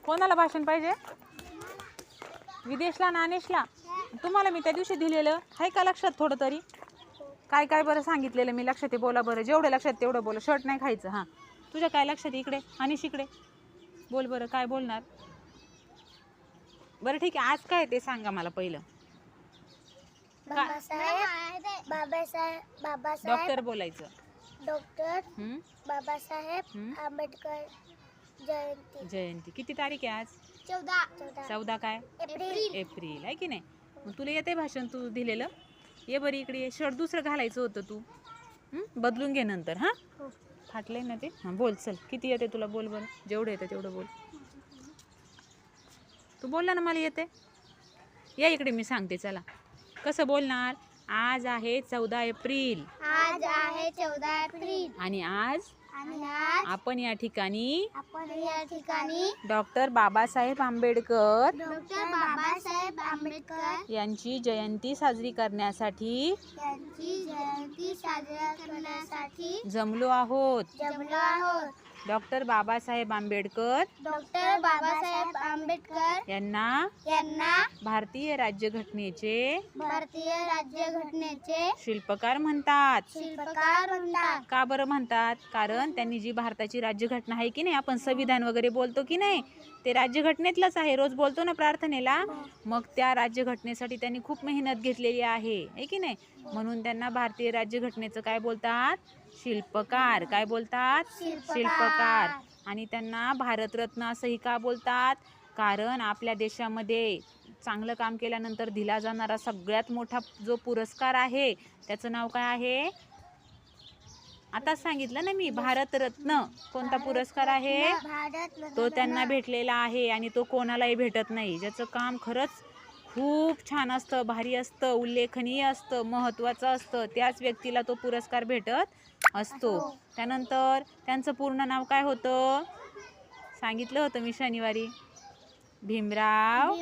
कोणाला भाषण पाहिजे? विदेशला नानेशला? तुम्हाला मी त्या दिवशी दिलेलं आहे का लक्षात थोडं तरी? काय काय बरं सांगितलेलं मी लक्षात आहे? बोला बरं, जेवढं लक्षात तेवढं बोला. शर्ट नाही खायचं. हां, तुझ्या काय लक्षात इकडे आणि शिकडे बोल बरं, काय बोलणार? बरं ठीक आहे, आज काय ते सांगा मला पहिलं. डॉक्टर बोलायचं. डॉक्टर बाबासाहेब आंबेडकर जयंती किती तारीख आहे आज? 14 काय? एप्रिल आहे की नाही? मग तुला येते भाषण तू दिलेलं? ये बरी इकडे ये. शर्ट दुसरं घालायचं होतं तू. बदलून घे नंतर. हां, फाटलंय ना ते. हां, बोल चल, किती येते तुला? बोल बरं, जेवढं येतं तेवढं बोल. तू बोलला ना मला येते. या इकडे, मी सांगते. चला, कसं बोलणार? आज आहे 14 एप्रिल. आज आहे 14 एप्रिल. आणि आज आपण या ठिकाणी डॉक्टर बाबासाहेब आंबेडकर यांची जयंती साजरी करण्यासाठी जमलो आहोत. डॉक्टर बाबासाहेब आंबेडकर यांना भारतीय राज्यघटनेचे शिल्पकार म्हणतात. का बरं म्हणतात? कारण त्यांनी जी भारताची राज्यघटना आहे की नाही, आपण संविधान वगैरे बोलतो की नाही, ते राज्यघटनेतलंच आहे. रोज बोलतो ना प्रार्थनेला. मग त्या राज्यघटनेसाठी त्यांनी खूप मेहनत घेतलेली आहे की नाही? म्हणून त्यांना भारतीय राज्यघटनेचं काय बोलतात? शिल्पकार. काय बोलतात? शिल्पकार. आणि त्यांना भारतरत्न असंही का बोलतात? कारण आपल्या देशामध्ये चांगलं काम केल्यानंतर दिला जाणारा सगळ्यात मोठा जो पुरस्कार आहे त्याचं नाव काय आहे? आताच सांगितलं ना मी, भारतरत्न. कोणता पुरस्कार आहे? तो त्यांना भेटलेला आहे. आणि तो कोणालाही भेटत नाही. ज्याचं काम खरंच खूप छान असतं, भारी असतं, उल्लेखनीय असतं, महत्त्वाचं असतं, त्याच व्यक्तीला तो पुरस्कार भेटत असतो. त्यानंतर त्यांचं पूर्ण नाव काय होतं? सांगितलं होतं मी शनिवारी. भीमराव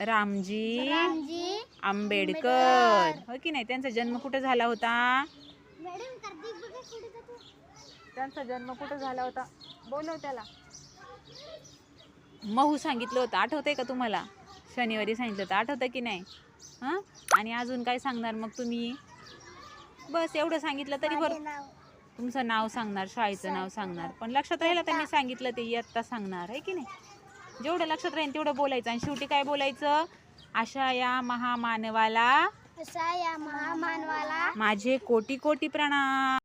रामजी आंबेडकर. हो की नाही? त्यांचा जन्म कुठे झाला होता? त्यांचा जन्म कुठे झाला होता? बोलव त्याला. महू सांगितलं होतं, आठवतंय का तुम्हाला? शनिवारी सांगितलं होतं, आठवतं की नाही? हां, आणि अजून काय सांगणार मग तुम्ही? बस एवढं सांगितलं तरी बरं. तुमचं नाव सांगणार, शाळेचं नाव सांगणार. पण लक्षात राहिलं तर मी सांगितलं ते इयत्ता सांगणार आहे की नाही? जेवढं लक्षात राहील तेवढं बोलायचं. आणि शेवटी काय बोलायचं? अशा या महामानवाला माझे कोटी कोटी प्रणाम.